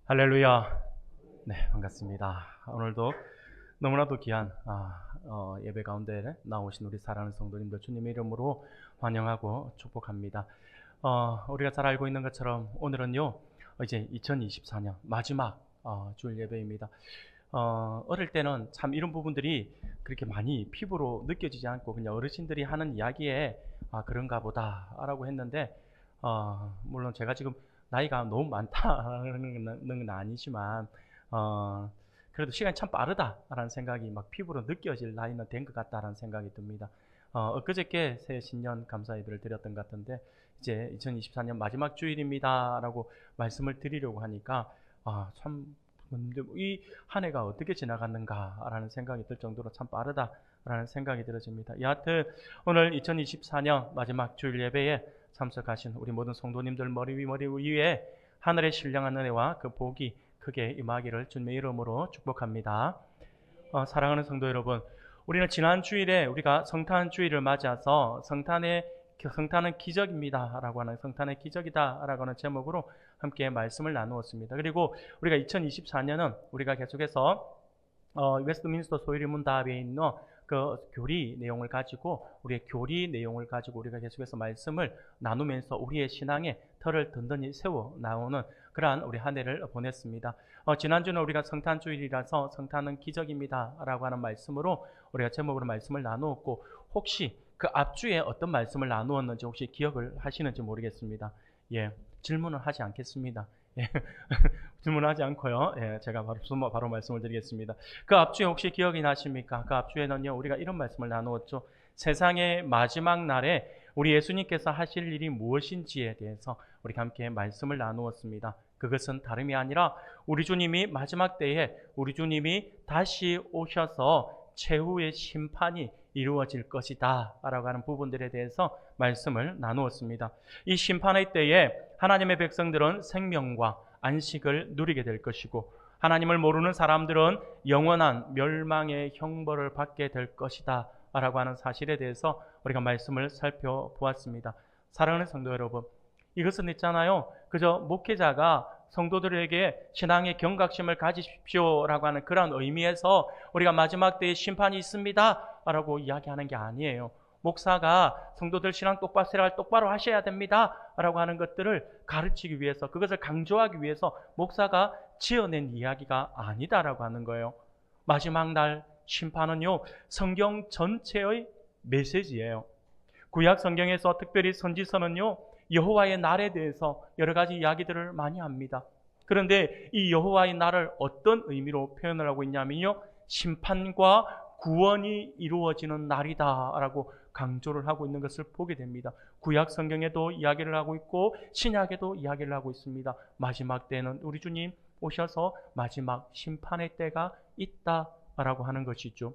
할렐루야. 네, 반갑습니다. 오늘도 너무나도 귀한 예배 가운데 나오신 우리 사랑하는 성도님들 주님의 이름으로 환영하고 축복합니다. 우리가 잘 알고 있는 것처럼 오늘은요, 이제 2024년 마지막 주일 예배입니다. 어릴 때는 참 이런 부분들이 그렇게 많이 피부로 느껴지지 않고 그냥 어르신들이 하는 이야기에 그런가 보다라고 했는데, 물론 제가 지금 나이가 너무 많다는 건 아니지만, 그래도 시간이 참 빠르다라는 생각이 막 피부로 느껴질 나이는 된 것 같다라는 생각이 듭니다. 엊그저께 새 신년 감사 예배를 드렸던 것 같은데, 이제 2024년 마지막 주일입니다라고 말씀을 드리려고 하니까, 참, 이 한 해가 어떻게 지나갔는가라는 생각이 들 정도로 참 빠르다라는 생각이 들어집니다. 여하튼, 오늘 2024년 마지막 주일 예배에 참석하신 우리 모든 성도님들 머리 위에 하늘의 신령한 은혜와 그 복이 크게 임하기를 주님의 이름으로 축복합니다. 사랑하는 성도 여러분, 우리는 지난 주일에 우리가 성탄 주일을 맞아서 성탄은 기적입니다 라고 하는, 성탄의 기적이다 라고 하는 제목으로 함께 말씀을 나누었습니다. 그리고 우리가 2024년은 우리가 계속해서 웨스트민스터 소유리 문답에 있는 그 교리 내용을 가지고 우리가 계속해서 말씀을 나누면서 우리의 신앙의 털을 든든히 세워 나오는 그러한 우리 한 해를 보냈습니다. 지난주는 우리가 성탄주일이라서 성탄은 기적입니다 라고 하는 말씀으로 우리가 제목으로 말씀을 나누었고, 혹시 그 앞주에 어떤 말씀을 나누었는지 혹시 기억을 하시는지 모르겠습니다. 질문을 하지 않겠습니다. 질문하지 않고요. 제가 바로 말씀을 드리겠습니다. 그 앞주에 혹시 기억이 나십니까? 그 앞주에는요, 우리가 이런 말씀을 나누었죠. 세상의 마지막 날에 우리 예수님께서 하실 일이 무엇인지에 대해서 우리가 함께 말씀을 나누었습니다. 그것은 다름이 아니라 우리 주님이 마지막 때에 우리 주님이 다시 오셔서 최후의 심판이 이루어질 것이다 라고 하는 부분들에 대해서 말씀을 나누었습니다. 이 심판의 때에 하나님의 백성들은 생명과 안식을 누리게 될 것이고, 하나님을 모르는 사람들은 영원한 멸망의 형벌을 받게 될 것이다 라고 하는 사실에 대해서 우리가 말씀을 살펴보았습니다. 사랑하는 성도 여러분, 이것은 있잖아요, 그저 목회자가 성도들에게 신앙의 경각심을 가지십시오 라고 하는 그런 의미에서 우리가 마지막 때에 심판이 있습니다 라고 이야기하는 게 아니에요. 목사가 성도들 신앙 똑바로 하셔야 됩니다 라고 하는 것들을 가르치기 위해서, 그것을 강조하기 위해서 목사가 지어낸 이야기가 아니다라고 하는 거예요. 마지막 날 심판은요, 성경 전체의 메시지예요. 구약 성경에서 특별히 선지서는요, 여호와의 날에 대해서 여러 가지 이야기들을 많이 합니다. 그런데 이 여호와의 날을 어떤 의미로 표현을 하고 있냐면요, 심판과 구원이 이루어지는 날이다 라고 강조를 하고 있는 것을 보게 됩니다. 구약 성경에도 이야기를 하고 있고 신약에도 이야기를 하고 있습니다. 마지막 때는 우리 주님 오셔서 마지막 심판의 때가 있다라고 하는 것이죠.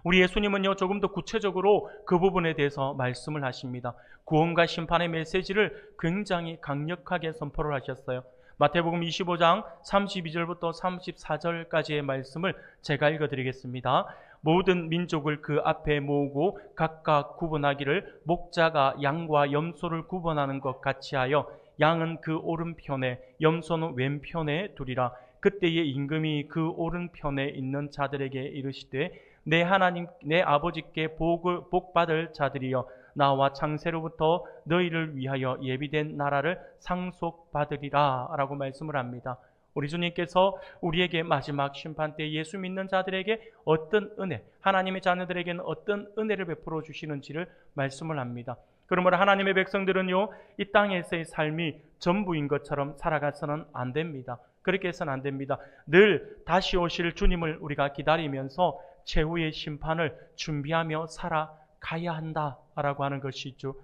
우리 예수님은요, 조금 더 구체적으로 그 부분에 대해서 말씀을 하십니다. 구원과 심판의 메시지를 굉장히 강력하게 선포를 하셨어요. 마태복음 25장 32절부터 34절까지의 말씀을 제가 읽어드리겠습니다. 모든 민족을 그 앞에 모으고 각각 구분하기를 목자가 양과 염소를 구분하는 것 같이 하여 양은 그 오른편에 염소는 왼편에 두리라. 그때의 임금이 그 오른편에 있는 자들에게 이르시되 내 하나님 내 아버지께 복 받을 자들이여 나와 창세로부터 너희를 위하여 예비된 나라를 상속받으리라 라고 말씀을 합니다. 우리 주님께서 우리에게 마지막 심판 때 예수 믿는 자들에게 어떤 은혜, 하나님의 자녀들에게는 어떤 은혜를 베풀어 주시는지를 말씀을 합니다. 그러므로 하나님의 백성들은요, 이 땅에서의 삶이 전부인 것처럼 살아가서는 안 됩니다. 그렇게 해서는 안 됩니다. 늘 다시 오실 주님을 우리가 기다리면서 최후의 심판을 준비하며 살아가야 한다라고 하는 것이죠.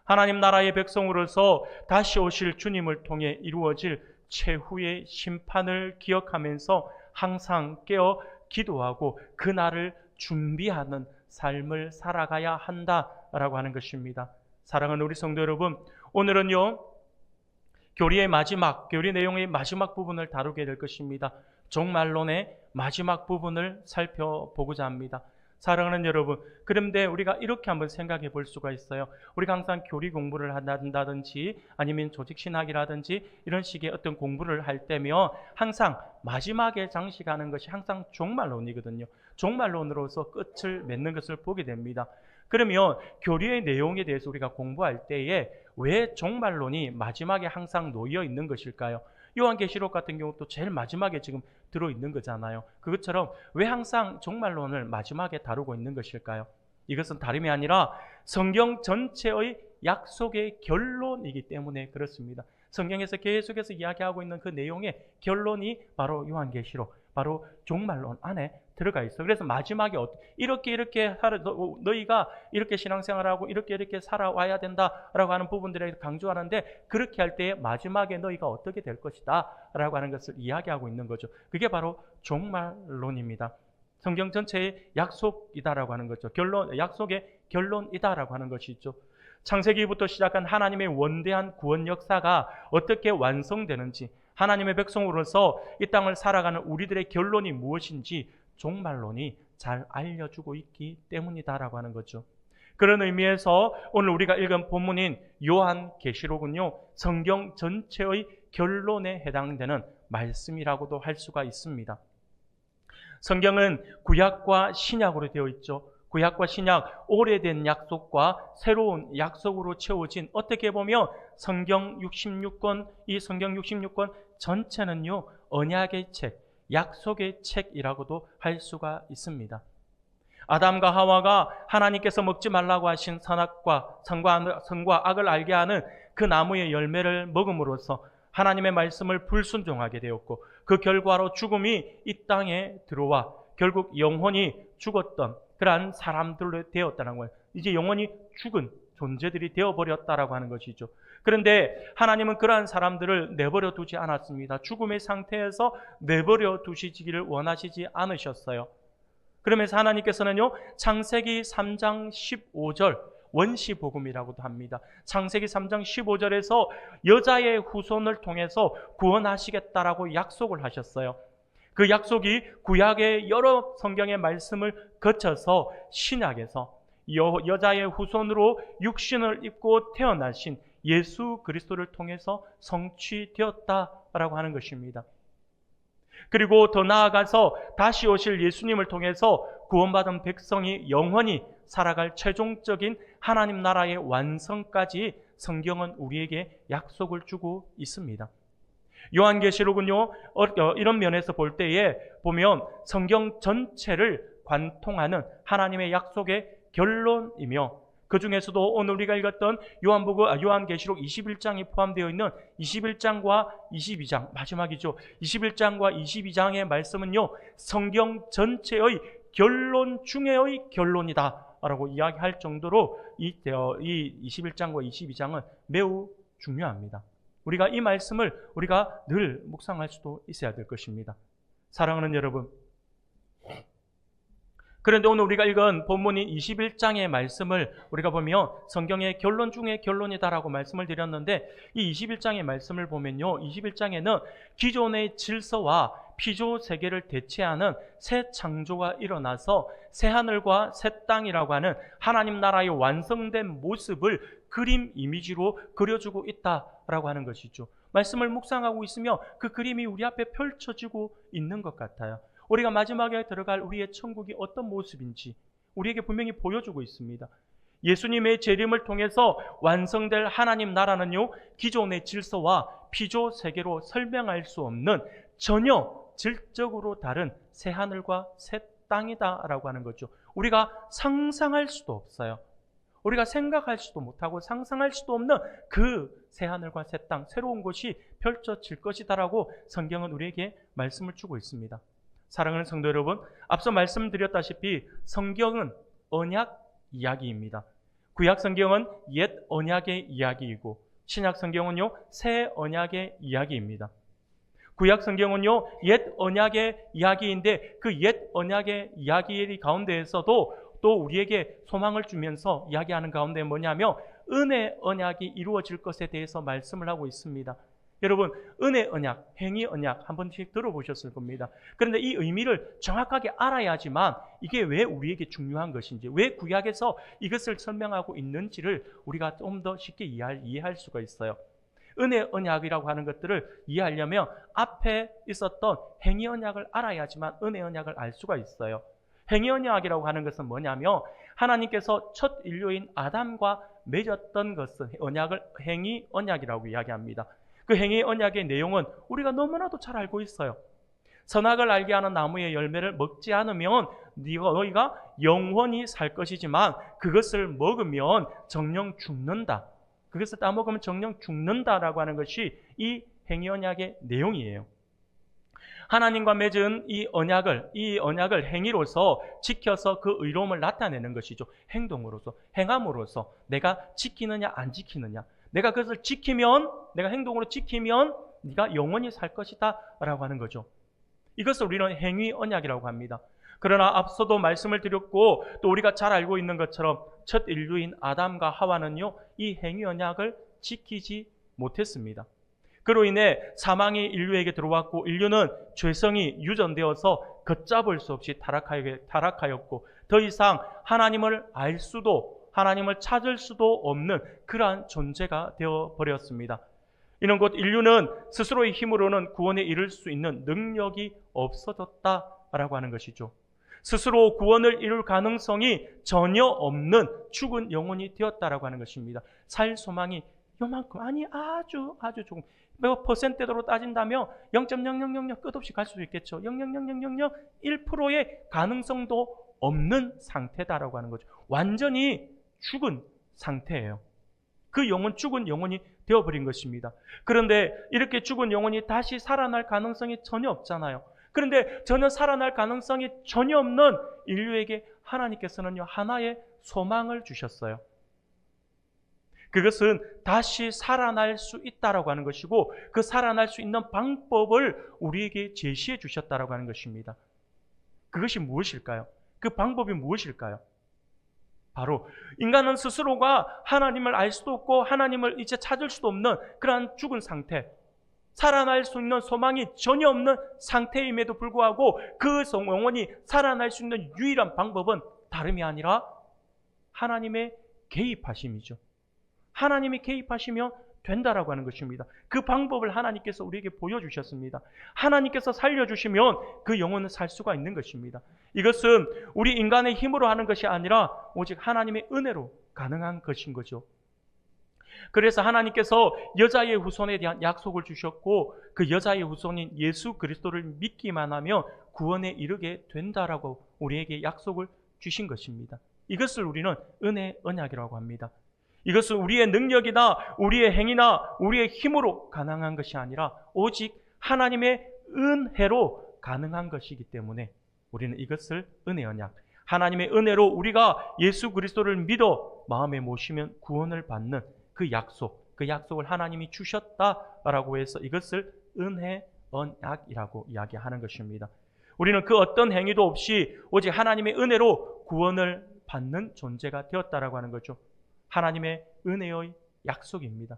하나님 나라의 백성으로서 다시 오실 주님을 통해 이루어질 최후의 심판을 기억하면서 항상 깨어 기도하고 그날을 준비하는 삶을 살아가야 한다라고 하는 것입니다. 사랑하는 우리 성도 여러분, 오늘은요, 교리 내용의 마지막 부분을 다루게 될 것입니다. 종말론의 마지막 부분을 살펴보고자 합니다. 사랑하는 여러분, 그런데 우리가 이렇게 한번 생각해 볼 수가 있어요. 우리가 항상 교리 공부를 한다든지 아니면 조직신학이라든지 이런 식의 어떤 공부를 할 때면 항상 마지막에 장식하는 것이 항상 종말론이거든요. 종말론으로서 끝을 맺는 것을 보게 됩니다. 그러면 교리의 내용에 대해서 우리가 공부할 때에 왜 종말론이 마지막에 항상 놓여 있는 것일까요? 요한계시록 같은 경우도 제일 마지막에 지금 들어있는 거잖아요. 그것처럼 왜 항상 종말론을 마지막에 다루고 있는 것일까요? 이것은 다름이 아니라 성경 전체의 약속의 결론이기 때문에 그렇습니다. 성경에서 계속해서 이야기하고 있는 그 내용의 결론이 바로 요한계시록, 바로 종말론 안에 들어가 있어. 그래서 마지막에 이렇게 너희가 이렇게 신앙생활하고 이렇게 살아와야 된다라고 하는 부분들에 강조하는데, 그렇게 할 때에 마지막에 너희가 어떻게 될 것이다라고 하는 것을 이야기하고 있는 거죠. 그게 바로 종말론입니다. 성경 전체의 약속이다라고 하는 거죠. 약속의 결론이다라고 하는 것이죠. 창세기부터 시작한 하나님의 원대한 구원 역사가 어떻게 완성되는지, 하나님의 백성으로서 이 땅을 살아가는 우리들의 결론이 무엇인지 종말론이 잘 알려주고 있기 때문이다라고 하는 거죠. 그런 의미에서 오늘 우리가 읽은 본문인 요한계시록은요, 성경 전체의 결론에 해당되는 말씀이라고도 할 수가 있습니다. 성경은 구약과 신약으로 되어 있죠. 구약과 신약, 오래된 약속과 새로운 약속으로 채워진, 어떻게 보면 성경 66권, 이 성경 66권 전체는요, 언약의 책, 약속의 책이라고도 할 수가 있습니다. 아담과 하와가 하나님께서 먹지 말라고 하신 선과 악을 알게 하는 그 나무의 열매를 먹음으로써 하나님의 말씀을 불순종하게 되었고, 그 결과로 죽음이 이 땅에 들어와 결국 영원히 죽었던 그러한 사람들로 되었다는 거예요. 이제 영원히 죽은 존재들이 되어버렸다라고 하는 것이죠. 그런데 하나님은 그러한 사람들을 내버려 두지 않았습니다. 죽음의 상태에서 내버려 두시기를 원하시지 않으셨어요. 그러면서 하나님께서는요, 창세기 3장 15절, 원시복음이라고도 합니다. 창세기 3장 15절에서 여자의 후손을 통해서 구원하시겠다라고 약속을 하셨어요. 그 약속이 구약의 여러 성경의 말씀을 거쳐서 신약에서 여자의 후손으로 육신을 입고 태어나신 예수 그리스도를 통해서 성취되었다라고 하는 것입니다. 그리고 더 나아가서 다시 오실 예수님을 통해서 구원받은 백성이 영원히 살아갈 최종적인 하나님 나라의 완성까지 성경은 우리에게 약속을 주고 있습니다. 요한계시록은요, 이런 면에서 볼 때에 보면 성경 전체를 관통하는 하나님의 약속의 결론이며, 그 중에서도 오늘 우리가 읽었던 요한계시록 21장이 포함되어 있는 21장과 22장, 마지막이죠. 21장과 22장의 말씀은요, 성경 전체의 결론 중에의 결론이다 라고 이야기할 정도로 이 21장과 22장은 매우 중요합니다. 우리가 이 말씀을 우리가 늘 묵상할 수도 있어야 될 것입니다. 사랑하는 여러분, 그런데 오늘 우리가 읽은 본문인 21장의 말씀을 우리가 보면 성경의 결론 중에 결론이다라고 말씀을 드렸는데, 이 21장의 말씀을 보면요, 21장에는 기존의 질서와 피조 세계를 대체하는 새 창조가 일어나서 새 하늘과 새 땅이라고 하는 하나님 나라의 완성된 모습을 그림 이미지로 그려주고 있다라고 하는 것이죠. 말씀을 묵상하고 있으면 그 그림이 우리 앞에 펼쳐지고 있는 것 같아요. 우리가 마지막에 들어갈 우리의 천국이 어떤 모습인지 우리에게 분명히 보여주고 있습니다. 예수님의 재림을 통해서 완성될 하나님 나라는요, 기존의 질서와 피조 세계로 설명할 수 없는 전혀 질적으로 다른 새 하늘과 새 땅이다라고 하는 거죠. 우리가 상상할 수도 없어요. 우리가 생각할 수도 못하고 상상할 수도 없는 그 새 하늘과 새 땅, 새로운 곳이 펼쳐질 것이다라고 성경은 우리에게 말씀을 주고 있습니다. 사랑하는 성도 여러분, 앞서 말씀드렸다시피 성경은 언약 이야기입니다. 구약 성경은 옛 언약의 이야기이고, 신약 성경은요, 새 언약의 이야기입니다. 구약 성경은요, 옛 언약의 이야기인데 그 옛 언약의 이야기 가운데에서도 또 우리에게 소망을 주면서 이야기하는 가운데 뭐냐면 은혜 언약이 이루어질 것에 대해서 말씀을 하고 있습니다. 여러분, 은혜 언약, 행위 언약 한 번씩 들어보셨을 겁니다. 그런데 이 의미를 정확하게 알아야지만 이게 왜 우리에게 중요한 것인지, 왜 구약에서 이것을 설명하고 있는지를 우리가 좀 더 쉽게 이해할 수가 있어요. 은혜 언약이라고 하는 것들을 이해하려면 앞에 있었던 행위 언약을 알아야지만 은혜 언약을 알 수가 있어요. 행위 언약이라고 하는 것은 뭐냐면 하나님께서 첫 인류인 아담과 맺었던 것은 언약을 행위 언약이라고 이야기합니다. 그 행위 언약의 내용은 우리가 너무나도 잘 알고 있어요. 선악을 알게 하는 나무의 열매를 먹지 않으면 너희가 영원히 살 것이지만 그것을 먹으면 정령 죽는다. 그것을 따먹으면 정령 죽는다라고 하는 것이 이 행위 언약의 내용이에요. 하나님과 맺은 이 언약을 행위로서 지켜서 그 의로움을 나타내는 것이죠. 행동으로서, 행함으로써 내가 지키느냐 안 지키느냐. 내가 그것을 지키면, 내가 행동으로 지키면 네가 영원히 살 것이다 라고 하는 거죠. 이것을 우리는 행위 언약이라고 합니다. 그러나 앞서도 말씀을 드렸고 또 우리가 잘 알고 있는 것처럼 첫 인류인 아담과 하와는요, 이 행위 언약을 지키지 못했습니다. 그로 인해 사망이 인류에게 들어왔고 인류는 죄성이 유전되어서 걷잡을 수 없이 타락하였고 더 이상 하나님을 알 수도 하나님을 찾을 수도 없는 그러한 존재가 되어버렸습니다. 이는 곧 인류는 스스로의 힘으로는 구원에 이를 수 있는 능력이 없어졌다라고 하는 것이죠. 스스로 구원을 이룰 가능성이 전혀 없는 죽은 영혼이 되었다라고 하는 것입니다. 살 소망이 요만큼, 아니 아주 조금, 몇 퍼센트대로 따진다면 0.0000 끝없이 갈 수도 있겠죠. 0.00001%의 가능성도 없는 상태다라고 하는 거죠. 완전히 죽은 상태예요. 그 영혼, 죽은 영혼이 되어버린 것입니다. 그런데 이렇게 죽은 영혼이 다시 살아날 가능성이 전혀 없잖아요. 그런데 전혀 살아날 가능성이 전혀 없는 인류에게 하나님께서는요, 하나의 소망을 주셨어요. 그것은 다시 살아날 수 있다라고 하는 것이고 그 살아날 수 있는 방법을 우리에게 제시해 주셨다라고 하는 것입니다. 그것이 무엇일까요? 그 방법이 무엇일까요? 바로 인간은 스스로가 하나님을 알 수도 없고 하나님을 이제 찾을 수도 없는 그러한 죽은 상태, 살아날 수 있는 소망이 전혀 없는 상태임에도 불구하고 그 영혼이 살아날 수 있는 유일한 방법은 다름이 아니라 하나님의 개입하심이죠. 하나님이 개입하시면 된다라고 하는 것입니다. 그 방법을 하나님께서 우리에게 보여주셨습니다. 하나님께서 살려주시면 그 영혼은 살 수가 있는 것입니다. 이것은 우리 인간의 힘으로 하는 것이 아니라 오직 하나님의 은혜로 가능한 것인 거죠. 그래서 하나님께서 여자의 후손에 대한 약속을 주셨고 그 여자의 후손인 예수 그리스도를 믿기만 하면 구원에 이르게 된다라고 우리에게 약속을 주신 것입니다. 이것을 우리는 은혜 언약이라고 합니다. 이것은 우리의 능력이나 우리의 행위나 우리의 힘으로 가능한 것이 아니라 오직 하나님의 은혜로 가능한 것이기 때문에 우리는 이것을 은혜 언약, 하나님의 은혜로 우리가 예수 그리스도를 믿어 마음에 모시면 구원을 받는 그 약속을 하나님이 주셨다라고 해서 이것을 은혜 언약이라고 이야기하는 것입니다. 우리는 그 어떤 행위도 없이 오직 하나님의 은혜로 구원을 받는 존재가 되었다라고 하는 거죠. 하나님의 은혜의 약속입니다.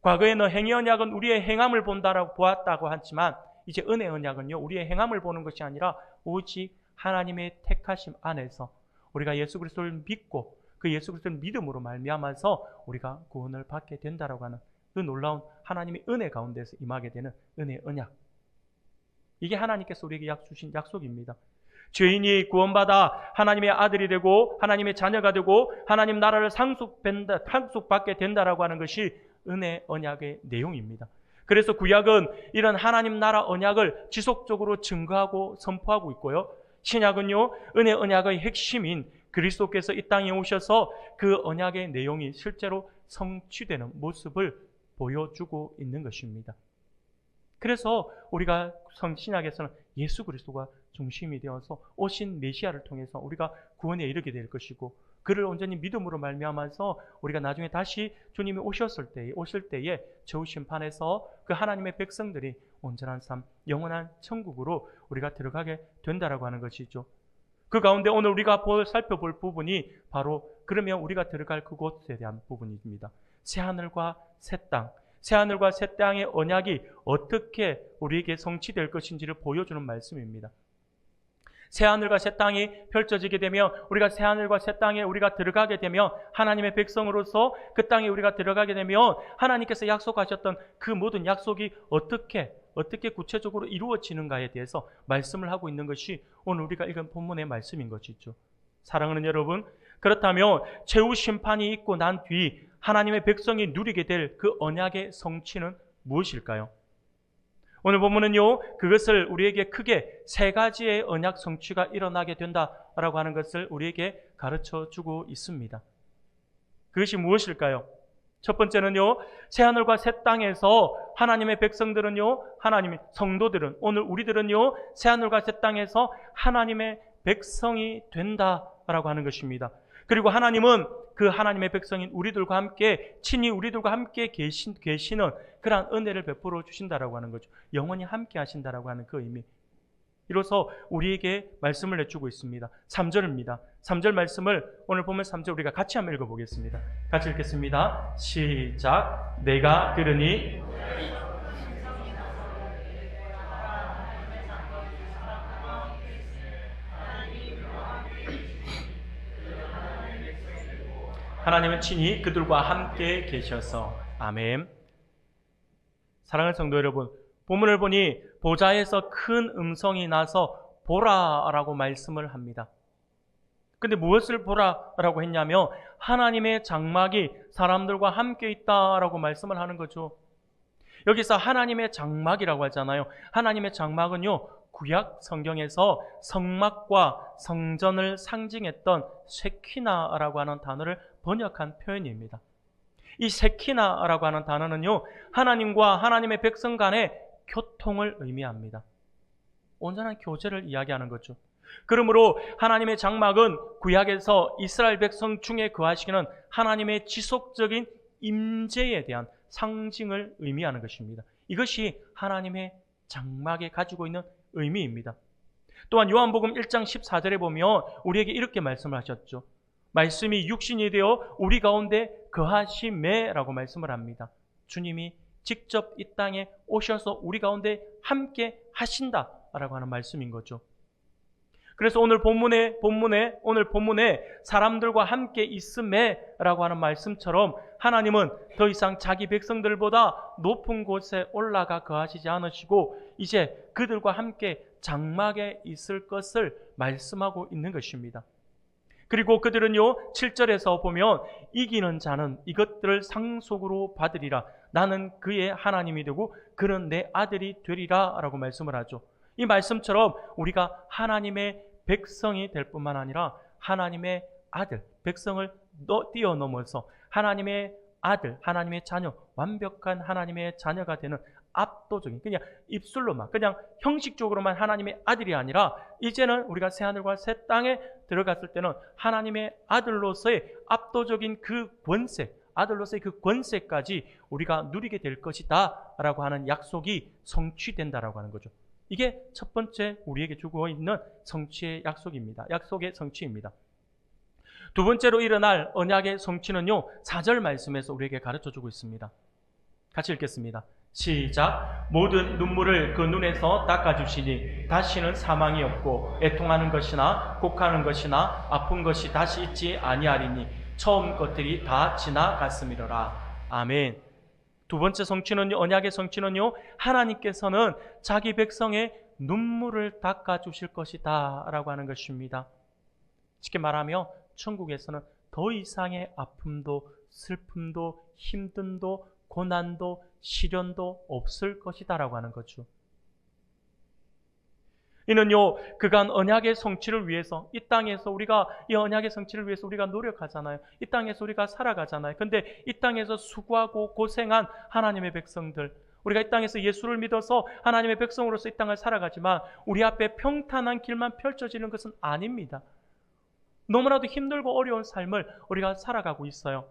과거에는 행위 언약은 우리의 행함을 보았다고 하지만 이제 은혜 언약은요, 우리의 행함을 보는 것이 아니라 오직 하나님의 택하심 안에서 우리가 예수 그리스도를 믿고 그 예수 그리스도를 믿음으로 말미암아서 우리가 구원을 받게 된다라고 하는 그 놀라운 하나님의 은혜 가운데서 임하게 되는 은혜 언약. 이게 하나님께서 우리에게 주신 약속입니다. 죄인이 구원받아 하나님의 아들이 되고 하나님의 자녀가 되고 하나님 나라를 상속받게 된다라고 하는 것이 은혜 언약의 내용입니다. 그래서 구약은 이런 하나님 나라 언약을 지속적으로 증거하고 선포하고 있고요. 신약은요, 은혜 언약의 핵심인 그리스도께서 이 땅에 오셔서 그 언약의 내용이 실제로 성취되는 모습을 보여주고 있는 것입니다. 그래서 우리가 신약에서는 예수 그리스도가 중심이 되어서 오신 메시아를 통해서 우리가 구원에 이르게 될 것이고 그를 온전히 믿음으로 말미암아서 우리가 나중에 다시 주님이 오실 때에 저우 심판에서 그 하나님의 백성들이 온전한 삶, 영원한 천국으로 우리가 들어가게 된다라고 하는 것이죠. 그 가운데 오늘 우리가 살펴볼 부분이 바로 그러면 우리가 들어갈 그곳에 대한 부분입니다. 새 하늘과 새 땅, 새하늘과 새 땅의 언약이 어떻게 우리에게 성취될 것인지를 보여주는 말씀입니다. 새하늘과 새 땅이 펼쳐지게 되면, 우리가 새하늘과 새 땅에 우리가 들어가게 되면, 하나님의 백성으로서 그 땅에 우리가 들어가게 되면 하나님께서 약속하셨던 그 모든 약속이 어떻게 구체적으로 이루어지는가에 대해서 말씀을 하고 있는 것이 오늘 우리가 읽은 본문의 말씀인 것이죠. 사랑하는 여러분, 그렇다면 최후 심판이 있고 난 뒤 하나님의 백성이 누리게 될 그 언약의 성취는 무엇일까요? 오늘 본문은요, 그것을 우리에게 크게 세 가지의 언약 성취가 일어나게 된다라고 하는 것을 우리에게 가르쳐 주고 있습니다. 그것이 무엇일까요? 첫 번째는요, 새하늘과 새 땅에서 하나님의 백성들은요, 하나님의 성도들은, 오늘 우리들은요, 새하늘과 새 땅에서 하나님의 백성이 된다라고 하는 것입니다. 그리고 하나님은 그 하나님의 백성인 우리들과 함께, 친히 우리들과 함께 계시는 그러한 은혜를 베풀어 주신다라고 하는 거죠. 영원히 함께 하신다라고 하는 그 의미. 이로써 우리에게 말씀을 내주고 있습니다. 3절입니다. 3절 말씀을 오늘 보면 3절 우리가 같이 한번 읽어보겠습니다. 같이 읽겠습니다. 시작. 내가 들으니 하나님은 친히 그들과 함께 계셔서. 아멘. 사랑하는 성도 여러분, 본문을 보니 보좌에서 큰 음성이 나서 보라라고 말씀을 합니다. 근데 무엇을 보라라고 했냐면 하나님의 장막이 사람들과 함께 있다라고 말씀을 하는 거죠. 여기서 하나님의 장막이라고 하잖아요. 하나님의 장막은요, 구약 성경에서 성막과 성전을 상징했던 쉐키나라고 하는 단어를 번역한 표현입니다. 이 쉐키나라고 하는 단어는요, 하나님과 하나님의 백성 간의 교통을 의미합니다. 온전한 교제를 이야기하는 거죠. 그러므로 하나님의 장막은 구약에서 이스라엘 백성 중에 거하시는 하나님의 지속적인 임재에 대한 상징을 의미하는 것입니다. 이것이 하나님의 장막에 가지고 있는 의미입니다. 또한 요한복음 1장 14절에 보면 우리에게 이렇게 말씀을 하셨죠. 말씀이 육신이 되어 우리 가운데 거하시매라고 말씀을 합니다. 주님이 직접 이 땅에 오셔서 우리 가운데 함께 하신다라고 하는 말씀인 거죠. 그래서 오늘 본문에 사람들과 함께 있음에라고 하는 말씀처럼 하나님은 더 이상 자기 백성들보다 높은 곳에 올라가 거하시지 않으시고 이제 그들과 함께 장막에 있을 것을 말씀하고 있는 것입니다. 그리고 그들은요, 7절에서 보면 이기는 자는 이것들을 상속으로 받으리라. 나는 그의 하나님이 되고 그는 내 아들이 되리라 라고 말씀을 하죠. 이 말씀처럼 우리가 하나님의 백성이 될 뿐만 아니라 하나님의 아들, 백성을 뛰어넘어서 하나님의 아들, 하나님의 자녀, 완벽한 하나님의 자녀가 되는 압도적인, 그냥 입술로만, 그냥 형식적으로만 하나님의 아들이 아니라 이제는 우리가 새하늘과 새 땅에 들어갔을 때는 하나님의 아들로서의 압도적인 그 권세, 아들로서의 그 권세까지 우리가 누리게 될 것이다 라고 하는 약속이 성취된다라고 하는 거죠. 이게 첫 번째 우리에게 주고 있는 성취의 약속입니다. 약속의 성취입니다. 두 번째로 일어날 언약의 성취는요, 4절 말씀에서 우리에게 가르쳐주고 있습니다. 같이 읽겠습니다. 시작. 모든 눈물을 그 눈에서 닦아주시니 다시는 사망이 없고 애통하는 것이나 곡하는 것이나 아픈 것이 다시 있지 아니하리니 처음 것들이 다 지나갔음이로라. 아멘. 두 번째 성취는요, 언약의 성취는요, 하나님께서는 자기 백성의 눈물을 닦아주실 것이다 라고 하는 것입니다. 쉽게 말하면 천국에서는 더 이상의 아픔도 슬픔도 힘듦도 고난도 시련도 없을 것이다 라고 하는 거죠. 이는요, 그간 언약의 성취를 위해서 이 땅에서 우리가 이 언약의 성취를 위해서 우리가 노력하잖아요. 이 땅에서 우리가 살아가잖아요. 근데 이 땅에서 수고하고 고생한 하나님의 백성들, 우리가 이 땅에서 예수를 믿어서 하나님의 백성으로서 이 땅을 살아가지만 우리 앞에 평탄한 길만 펼쳐지는 것은 아닙니다. 너무나도 힘들고 어려운 삶을 우리가 살아가고 있어요.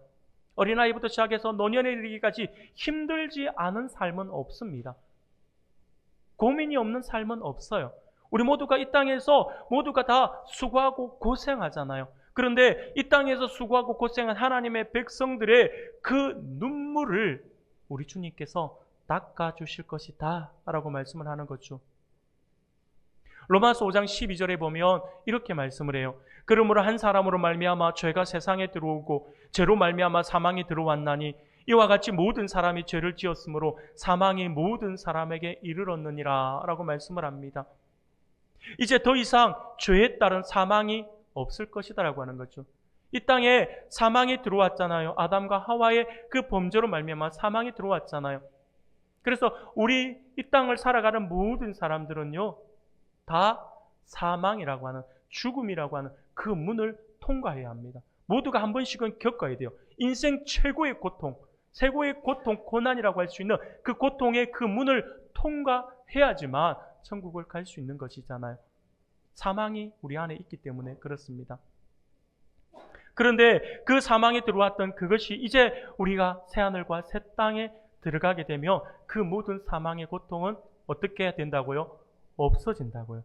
어린아이부터 시작해서 노년에 이르기까지 힘들지 않은 삶은 없습니다. 고민이 없는 삶은 없어요. 우리 모두가 이 땅에서 모두가 다 수고하고 고생하잖아요. 그런데 이 땅에서 수고하고 고생한 하나님의 백성들의 그 눈물을 우리 주님께서 닦아주실 것이다 라고 말씀을 하는 거죠. 로마서 5장 12절에 보면 이렇게 말씀을 해요. 그러므로 한 사람으로 말미암아 죄가 세상에 들어오고 죄로 말미암아 사망이 들어왔나니 이와 같이 모든 사람이 죄를 지었으므로 사망이 모든 사람에게 이르렀느니라 라고 말씀을 합니다. 이제 더 이상 죄에 따른 사망이 없을 것이다 라고 하는 거죠. 이 땅에 사망이 들어왔잖아요. 아담과 하와의 그 범죄로 말미암아 사망이 들어왔잖아요. 그래서 우리 이 땅을 살아가는 모든 사람들은요, 다 사망이라고 하는, 죽음이라고 하는 그 문을 통과해야 합니다. 모두가 한 번씩은 겪어야 돼요. 인생 최고의 고통, 최고의 고통, 고난이라고 할 수 있는 그 고통의 그 문을 통과해야지만 천국을 갈 수 있는 것이잖아요. 사망이 우리 안에 있기 때문에 그렇습니다. 그런데 그 사망에 들어왔던 그것이 이제 우리가 새하늘과 새 땅에 들어가게 되면 그 모든 사망의 고통은 어떻게 해야 된다고요? 없어진다고요.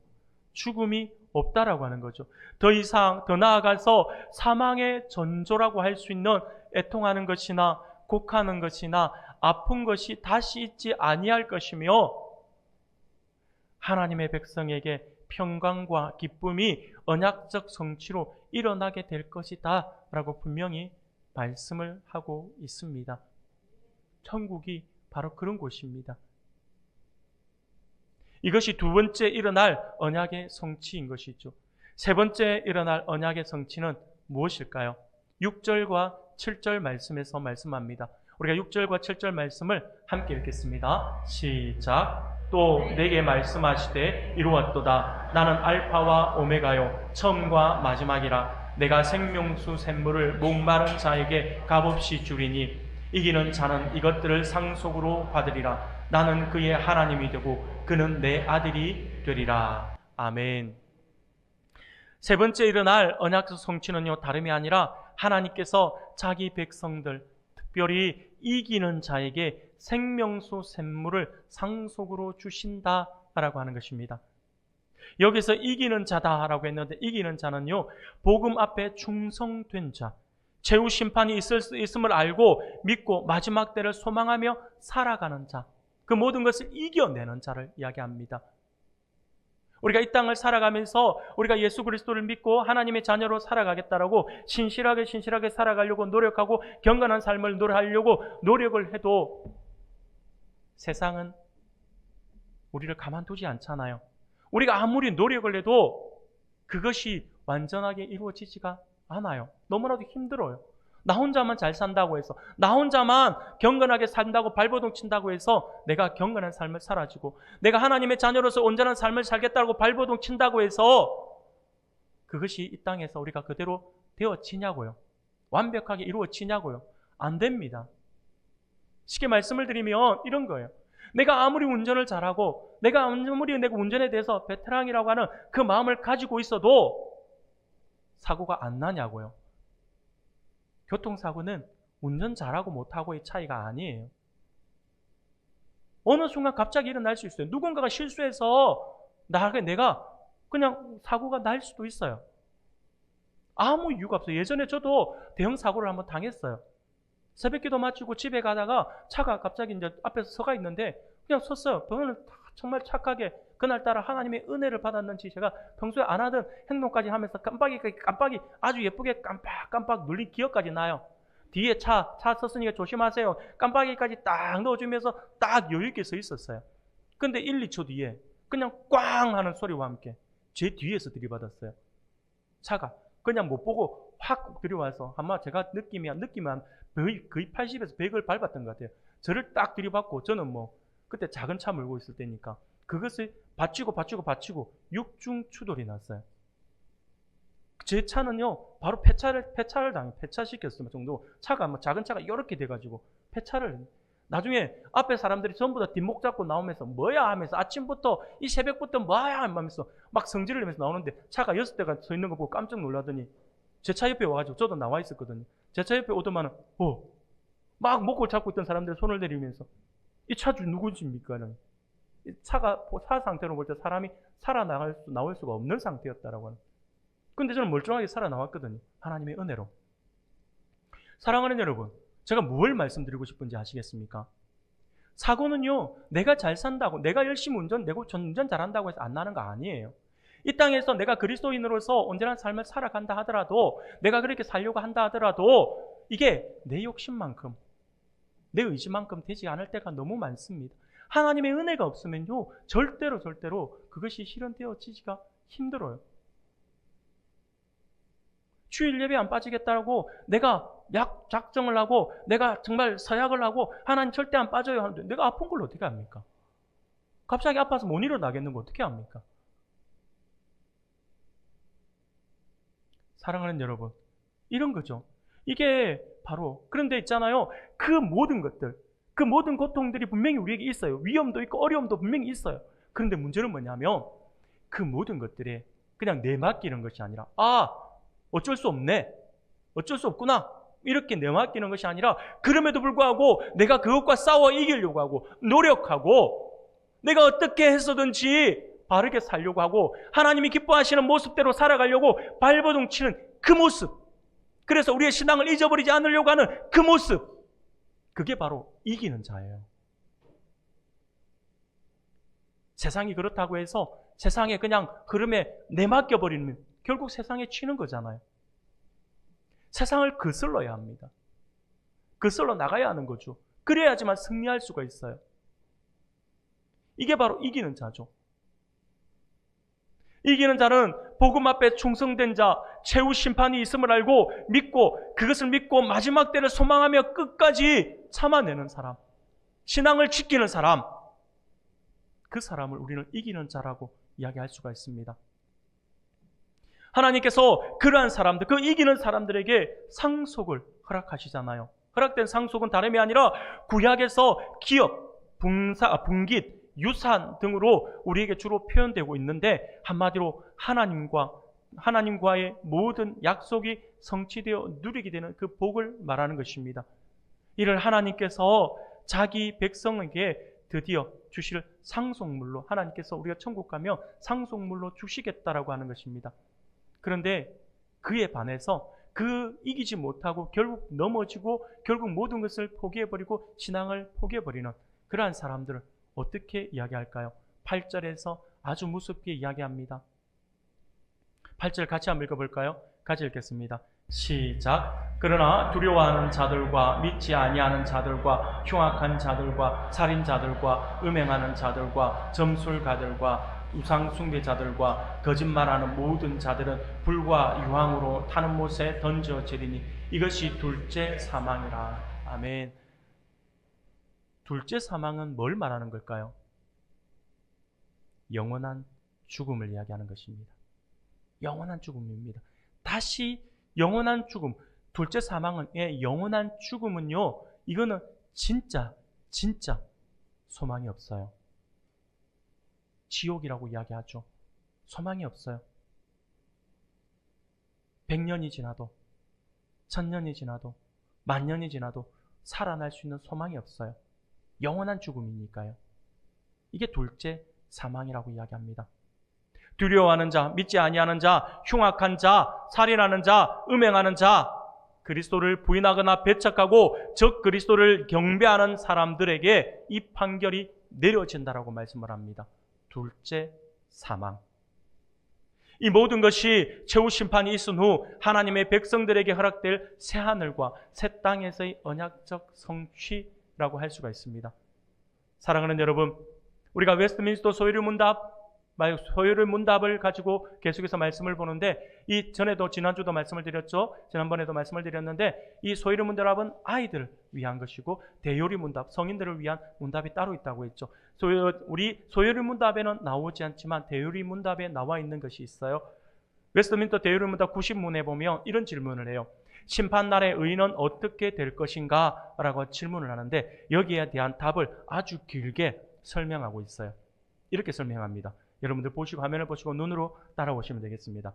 죽음이 없다라고 하는 거죠. 더 이상 더 나아가서 사망의 전조라고 할 수 있는 애통하는 것이나 곡하는 것이나 아픈 것이 다시 있지 아니할 것이며 하나님의 백성에게 평강과 기쁨이 언약적 성취로 일어나게 될 것이다 라고 분명히 말씀을 하고 있습니다. 천국이 바로 그런 곳입니다. 이것이 두 번째 일어날 언약의 성취인 것이죠. 세 번째 일어날 언약의 성취는 무엇일까요? 6절과 7절 말씀에서 말씀합니다. 우리가 6절과 7절 말씀을 함께 읽겠습니다. 시작. 또 내게 말씀하시되 이루었도다. 나는 알파와 오메가요 처음과 마지막이라. 내가 생명수 샘물을 목마른 자에게 값없이 주리니 이기는 자는 이것들을 상속으로 받으리라. 나는 그의 하나님이 되고 그는 내 아들이 되리라. 아멘. 세 번째 일어날 언약적 성취는요, 다름이 아니라 하나님께서 자기 백성들, 특별히 이기는 자에게 생명수 샘물을 상속으로 주신다라고 하는 것입니다. 여기서 이기는 자다라고 했는데 이기는 자는요, 복음 앞에 충성된 자, 최후 심판이 있음을 알고 믿고 마지막 때를 소망하며 살아가는 자, 그 모든 것을 이겨내는 자를 이야기합니다. 우리가 이 땅을 살아가면서 우리가 예수 그리스도를 믿고 하나님의 자녀로 살아가겠다라고 신실하게 살아가려고 노력하고 경건한 삶을 노력하려고 노력을 해도 세상은 우리를 가만두지 않잖아요. 우리가 아무리 노력을 해도 그것이 완전하게 이루어지지가 않아요. 너무나도 힘들어요. 나 혼자만 잘 산다고 해서, 나 혼자만 경건하게 산다고 발버둥 친다고 해서 내가 경건한 삶을 살아지고, 내가 하나님의 자녀로서 온전한 삶을 살겠다고 발버둥 친다고 해서 그것이 이 땅에서 우리가 그대로 되어지냐고요? 완벽하게 이루어지냐고요? 안 됩니다. 쉽게 말씀을 드리면 이런 거예요. 내가 아무리 운전을 잘하고 내가 운전에 대해서 베테랑이라고 하는 그 마음을 가지고 있어도 사고가 안 나냐고요? 교통사고는 운전 잘하고 못하고의 차이가 아니에요. 어느 순간 갑자기 일어날 수 있어요. 누군가가 실수해서 내가 그냥 사고가 날 수도 있어요. 아무 이유가 없어요. 예전에 저도 대형 사고를 한번 당했어요. 새벽기도 마치고 집에 가다가 차가 갑자기 이제 앞에서 서가 있는데 그냥 섰어요. 저는 정말 착하게 그날따라 하나님의 은혜를 받았는지 제가 평소에 안 하던 행동까지 하면서 깜빡이 아주 예쁘게 깜빡 눌린 기억까지 나요. 뒤에 차 섰으니까 조심하세요. 깜빡이까지 딱 넣어주면서 딱 여유있게 서 있었어요. 근데 1, 2초 뒤에 그냥 꽝 하는 소리와 함께 제 뒤에서 들이받았어요. 차가 그냥 못 보고 확 들이와서 아마 제가 느끼면 거의 80에서 100을 밟았던 것 같아요. 저를 딱 들이받고 저는 그때 작은 차 몰고 있을 때니까 그것을 받치고 6중 추돌이 났어요. 제 차는요 바로 폐차를 당해 폐차시켰을 정도 차가 작은 차가 이렇게 돼가지고 폐차를 나중에 앞에 사람들이 전부 다 뒷목 잡고 나오면서 뭐야 하면서 아침부터 이 새벽부터 뭐야 하면서 막 성질을 내면서 나오는데 차가 6대가 서 있는 거 보고 깜짝 놀라더니 제 차 옆에 와가지고 저도 나와 있었거든요. 제 차 옆에 오더만은 막 목을 잡고 있던 사람들 손을 내리면서 이 차 주 누구십니까? 차 상태로 볼 때 사람이 나올 수가 없는 상태였다라고 하는. 근데 저는 멀쩡하게 살아나왔거든요. 하나님의 은혜로. 사랑하는 여러분, 제가 뭘 말씀드리고 싶은지 아시겠습니까? 사고는요, 내가 잘 산다고, 내가 열심히 내가 운전 잘한다고 해서 안 나는 거 아니에요. 이 땅에서 내가 그리스도인으로서 온전한 삶을 살아간다 하더라도, 내가 그렇게 살려고 한다 하더라도 이게 내 욕심만큼, 내 의지만큼 되지 않을 때가 너무 많습니다. 하나님의 은혜가 없으면요, 절대로 그것이 실현되어지기가 힘들어요. 주일 예배 안 빠지겠다고 내가 약 작정을 하고 내가 정말 서약을 하고 하나님 절대 안 빠져요 하는데 내가 아픈 걸 어떻게 합니까? 갑자기 아파서 못 일어나겠는 거 어떻게 합니까? 사랑하는 여러분, 이런 거죠. 이게 바로, 그런데 있잖아요, 그 모든 것들, 그 모든 고통들이 분명히 우리에게 있어요. 위험도 있고 어려움도 분명히 있어요. 그런데 문제는 뭐냐면 그 모든 것들에 그냥 내맡기는 것이 아니라, 어쩔 수 없네, 어쩔 수 없구나, 이렇게 내맡기는 것이 아니라, 그럼에도 불구하고 내가 그것과 싸워 이기려고 하고 노력하고 내가 어떻게 해서든지 바르게 살려고 하고 하나님이 기뻐하시는 모습대로 살아가려고 발버둥 치는 그 모습, 그래서 우리의 신앙을 잊어버리지 않으려고 하는 그 모습, 그게 바로 이기는 자예요. 세상이 그렇다고 해서 세상에 그냥 흐름에 내맡겨버리면 결국 세상에 치는 거잖아요. 세상을 거슬러야 합니다. 거슬러 나가야 하는 거죠. 그래야지만 승리할 수가 있어요. 이게 바로 이기는 자죠. 이기는 자는 복음 앞에 충성된 자, 최후 심판이 있음을 알고 믿고 그것을 믿고 마지막 때를 소망하며 끝까지 참아내는 사람, 신앙을 지키는 사람, 그 사람을 우리는 이기는 자라고 이야기할 수가 있습니다. 하나님께서 그러한 사람들, 그 이기는 사람들에게 상속을 허락하시잖아요. 허락된 상속은 다름이 아니라 구약에서 기업, 분깃, 유산 등으로 우리에게 주로 표현되고 있는데, 한마디로 하나님과의 모든 약속이 성취되어 누리게 되는 그 복을 말하는 것입니다. 이를 하나님께서 자기 백성에게 드디어 주실 상속물로, 하나님께서 우리가 천국 가면 상속물로 주시겠다라고 하는 것입니다. 그런데 그에 반해서 그 이기지 못하고 결국 넘어지고 결국 모든 것을 포기해버리고 신앙을 포기해버리는 그러한 사람들을 어떻게 이야기할까요? 8절에서 아주 무섭게 이야기합니다. 8절 같이 한번 읽어볼까요? 같이 읽겠습니다. 시작. 그러나 두려워하는 자들과 믿지 아니하는 자들과 흉악한 자들과 살인자들과 음행하는 자들과 점술가들과 우상 숭배자들과 거짓말하는 모든 자들은 불과 유황으로 타는 못에 던져지리니 이것이 둘째 사망이라. 아멘. 둘째 사망은 뭘 말하는 걸까요? 영원한 죽음을 이야기하는 것입니다. 영원한 죽음입니다. 다시 영원한 죽음, 둘째 사망의 영원한 죽음은요, 이거는 진짜 소망이 없어요. 지옥이라고 이야기하죠. 소망이 없어요. 100년이 지나도, 1000년이 지나도, 10,000년이 지나도 살아날 수 있는 소망이 없어요. 영원한 죽음이니까요. 이게 둘째 사망이라고 이야기합니다. 두려워하는 자, 믿지 아니하는 자, 흉악한 자, 살인하는 자, 음행하는 자, 그리스도를 부인하거나 배척하고 적 그리스도를 경배하는 사람들에게 이 판결이 내려진다라고 말씀을 합니다. 둘째 사망. 이 모든 것이 최후 심판이 있은 후 하나님의 백성들에게 허락될 새하늘과 새 땅에서의 언약적 성취라고 할 수가 있습니다. 사랑하는 여러분, 우리가 웨스트민스터 소유리 문답을 가지고 계속해서 말씀을 보는데, 이 전에도 지난주도 말씀을 드렸죠. 지난번에도 말씀을 드렸는데, 이 소유리 문답은 아이들을 위한 것이고 대요리 문답, 성인들을 위한 문답이 따로 있다고 했죠. 우리 소유리 문답에는 나오지 않지만 대요리 문답에 나와 있는 것이 있어요. 웨스트민스터 대요리 문답 90문에 보면 이런 질문을 해요. 심판날의 의인은 어떻게 될 것인가? 라고 질문을 하는데 여기에 대한 답을 아주 길게 설명하고 있어요. 이렇게 설명합니다. 여러분들 보시고 화면을 보시고 눈으로 따라오시면 되겠습니다.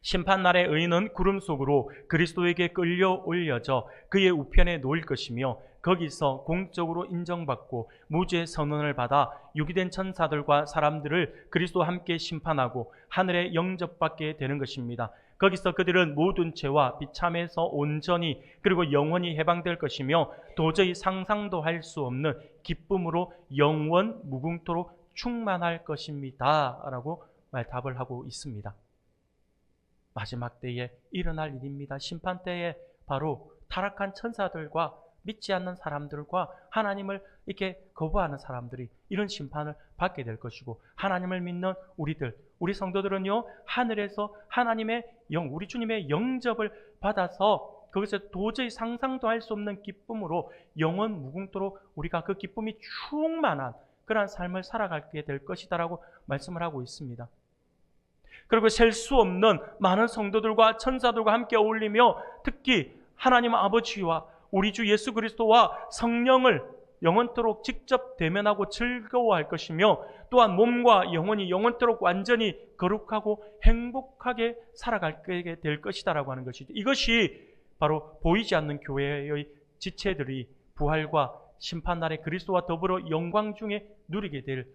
심판날의 의인은 구름 속으로 그리스도에게 끌려 올려져 그의 우편에 놓일 것이며 거기서 공적으로 인정받고 무죄 선언을 받아 유기된 천사들과 사람들을 그리스도와 함께 심판하고 하늘에 영접받게 되는 것입니다. 거기서 그들은 모든 죄와 비참에서 온전히 그리고 영원히 해방될 것이며 도저히 상상도 할 수 없는 기쁨으로 영원 무궁토록 충만할 것입니다 라고 답을 하고 있습니다. 마지막 때에 일어날 일입니다. 심판 때에 바로 타락한 천사들과 믿지 않는 사람들과 하나님을 이렇게 거부하는 사람들이 이런 심판을 받게 될 것이고, 하나님을 믿는 우리들, 우리 성도들은요, 하늘에서 하나님의 우리 주님의 영접을 받아서 거기서 도저히 상상도 할 수 없는 기쁨으로 영원 무궁토록 우리가 그 기쁨이 충만한 그러한 삶을 살아가게 될 것이다라고 말씀을 하고 있습니다. 그리고 셀 수 없는 많은 성도들과 천사들과 함께 어울리며 특히 하나님 아버지와 우리 주 예수 그리스도와 성령을 영원토록 직접 대면하고 즐거워할 것이며, 또한 몸과 영혼이 영원토록 완전히 거룩하고 행복하게 살아가게 될 것이다라고 하는 것이죠. 이것이 바로 보이지 않는 교회의 지체들이 부활과 심판날에 그리스도와 더불어 영광 중에 누리게 될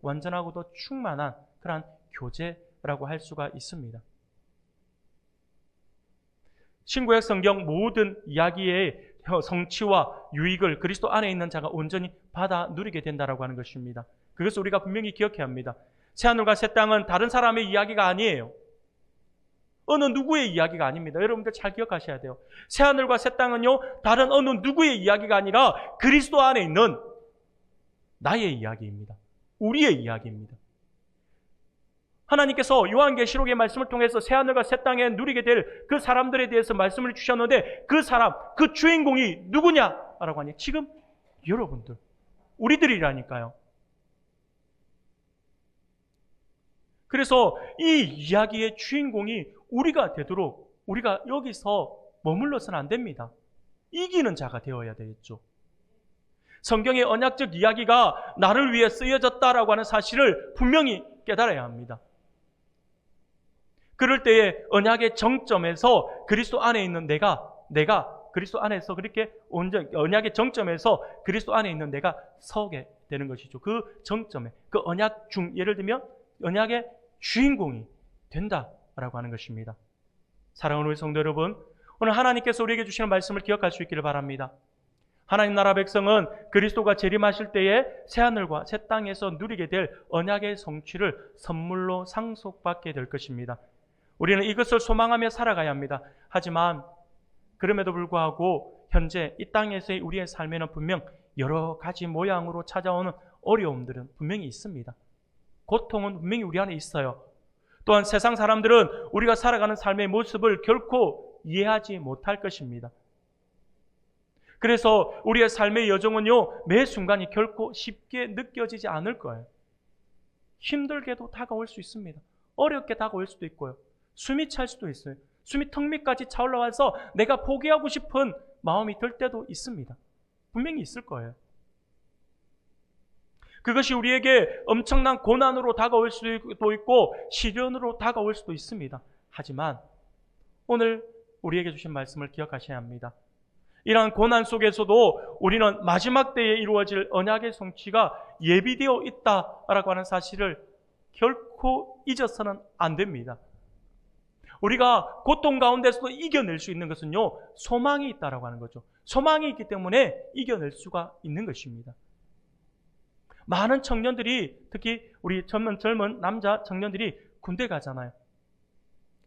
완전하고도 충만한 그러한 교제라고 할 수가 있습니다. 신구약 성경 모든 이야기의 성취와 유익을 그리스도 안에 있는 자가 온전히 받아 누리게 된다라고 하는 것입니다. 그것을 우리가 분명히 기억해야 합니다. 새하늘과 새 땅은 다른 사람의 이야기가 아니에요. 어느 누구의 이야기가 아닙니다. 여러분들 잘 기억하셔야 돼요. 새하늘과 새 땅은요, 다른 어느 누구의 이야기가 아니라 그리스도 안에 있는 나의 이야기입니다. 우리의 이야기입니다. 하나님께서 요한계시록의 말씀을 통해서 새하늘과 새 땅에 누리게 될 그 사람들에 대해서 말씀을 주셨는데, 그 사람, 그 주인공이 누구냐라고 하니 지금 여러분들, 우리들이라니까요. 그래서 이 이야기의 주인공이 우리가 되도록 우리가 여기서 머물러서는 안 됩니다. 이기는 자가 되어야 되겠죠. 성경의 언약적 이야기가 나를 위해 쓰여졌다라고 하는 사실을 분명히 깨달아야 합니다. 그럴 때에 언약의 정점에서 그리스도 안에 있는 내가 그리스도 안에서 그렇게 언약의 정점에서 그리스도 안에 있는 내가 서게 되는 것이죠. 그 정점에, 그 언약 예를 들면 언약의 주인공이 된다라고 하는 것입니다. 사랑하는 우리 성도 여러분, 오늘 하나님께서 우리에게 주시는 말씀을 기억할 수 있기를 바랍니다. 하나님 나라 백성은 그리스도가 재림하실 때에 새하늘과 새 땅에서 누리게 될 언약의 성취를 선물로 상속받게 될 것입니다. 우리는 이것을 소망하며 살아가야 합니다. 하지만 그럼에도 불구하고 현재 이 땅에서의 우리의 삶에는 분명 여러 가지 모양으로 찾아오는 어려움들은 분명히 있습니다. 고통은 분명히 우리 안에 있어요. 또한 세상 사람들은 우리가 살아가는 삶의 모습을 결코 이해하지 못할 것입니다. 그래서 우리의 삶의 여정은요, 매 순간이 결코 쉽게 느껴지지 않을 거예요. 힘들게도 다가올 수 있습니다. 어렵게 다가올 수도 있고요. 숨이 찰 수도 있어요. 숨이 턱 밑까지 차올라와서 내가 포기하고 싶은 마음이 들 때도 있습니다. 분명히 있을 거예요. 그것이 우리에게 엄청난 고난으로 다가올 수도 있고 시련으로 다가올 수도 있습니다. 하지만 오늘 우리에게 주신 말씀을 기억하셔야 합니다. 이러한 고난 속에서도 우리는 마지막 때에 이루어질 언약의 성취가 예비되어 있다라고 하는 사실을 결코 잊어서는 안 됩니다. 우리가 고통 가운데서도 이겨낼 수 있는 것은요, 소망이 있다라고 하는 거죠. 소망이 있기 때문에 이겨낼 수가 있는 것입니다. 많은 청년들이, 특히 우리 젊은 남자 청년들이 군대 가잖아요.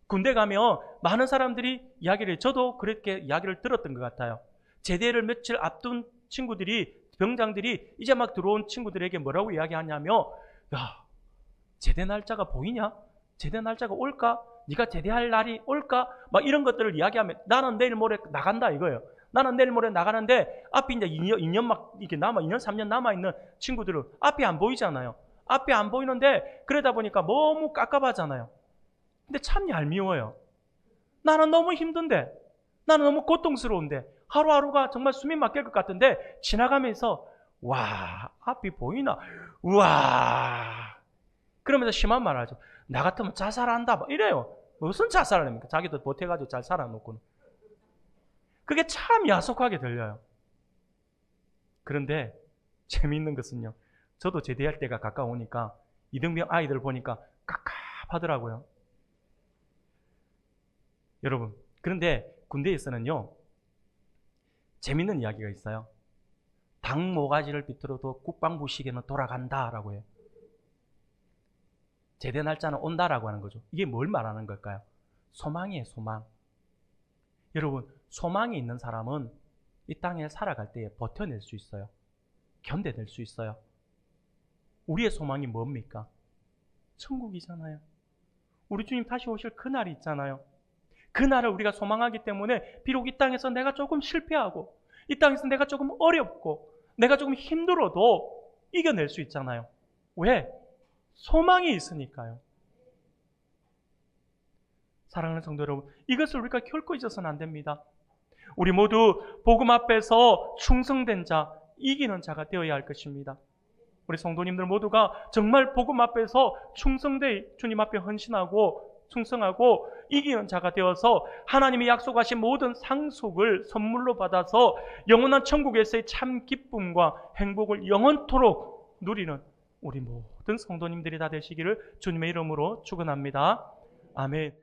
군대 가면 많은 사람들이 이야기를, 저도 그렇게 이야기를 들었던 것 같아요. 제대를 며칠 앞둔 친구들이, 병장들이 이제 막 들어온 친구들에게 뭐라고 이야기하냐면, 야, 제대 날짜가 보이냐? 제대 날짜가 올까? 네가 제대할 날이 올까? 막 이런 것들을 이야기하면, 나는 내일 모레 나간다 이거예요. 나는 내일 모레 나가는데 앞이 이제 2년 막 이렇게 2년, 3년 남아있는 친구들은 앞이 안 보이잖아요. 앞이 안 보이는데 그러다 보니까 너무 깝깝하잖아요. 근데 참 얄미워요. 나는 너무 힘든데, 나는 너무 고통스러운데, 하루하루가 정말 숨이 막힐 것 같은데 지나가면서 와, 앞이 보이나? 우와. 그러면서 심한 말 하죠. 나 같으면 자살한다. 막 이래요. 무슨 자살을 합니까? 자기도 보태가지고 잘 살아놓고는. 그게 참 야속하게 들려요. 그런데 재미있는 것은요, 저도 제대할 때가 가까우니까 이등병 아이들 보니까 깝깝하더라고요. 여러분, 그런데 군대에서는요, 재밌는 이야기가 있어요. 닭 모가지를 비틀어도 국방부 시계는 돌아간다라고 해요. 제대 날짜는 온다라고 하는 거죠. 이게 뭘 말하는 걸까요? 소망이에요, 소망. 여러분, 소망이 있는 사람은 이 땅에 살아갈 때에 버텨낼 수 있어요. 견뎌낼 수 있어요. 우리의 소망이 뭡니까? 천국이잖아요. 우리 주님 다시 오실 그날이 있잖아요. 그날을 우리가 소망하기 때문에 비록 이 땅에서 내가 조금 실패하고 이 땅에서 내가 조금 어렵고 내가 조금 힘들어도 이겨낼 수 있잖아요. 왜? 소망이 있으니까요. 사랑하는 성도 여러분, 이것을 우리가 결코 잊어서는 안 됩니다. 우리 모두 복음 앞에서 충성된 자, 이기는 자가 되어야 할 것입니다. 우리 성도님들 모두가 정말 복음 앞에서 충성되 주님 앞에 헌신하고 충성하고 이기는 자가 되어서 하나님이 약속하신 모든 상속을 선물로 받아서 영원한 천국에서의 참 기쁨과 행복을 영원토록 누리는 우리 모든 성도님들이 다 되시기를 주님의 이름으로 축원합니다. 아멘.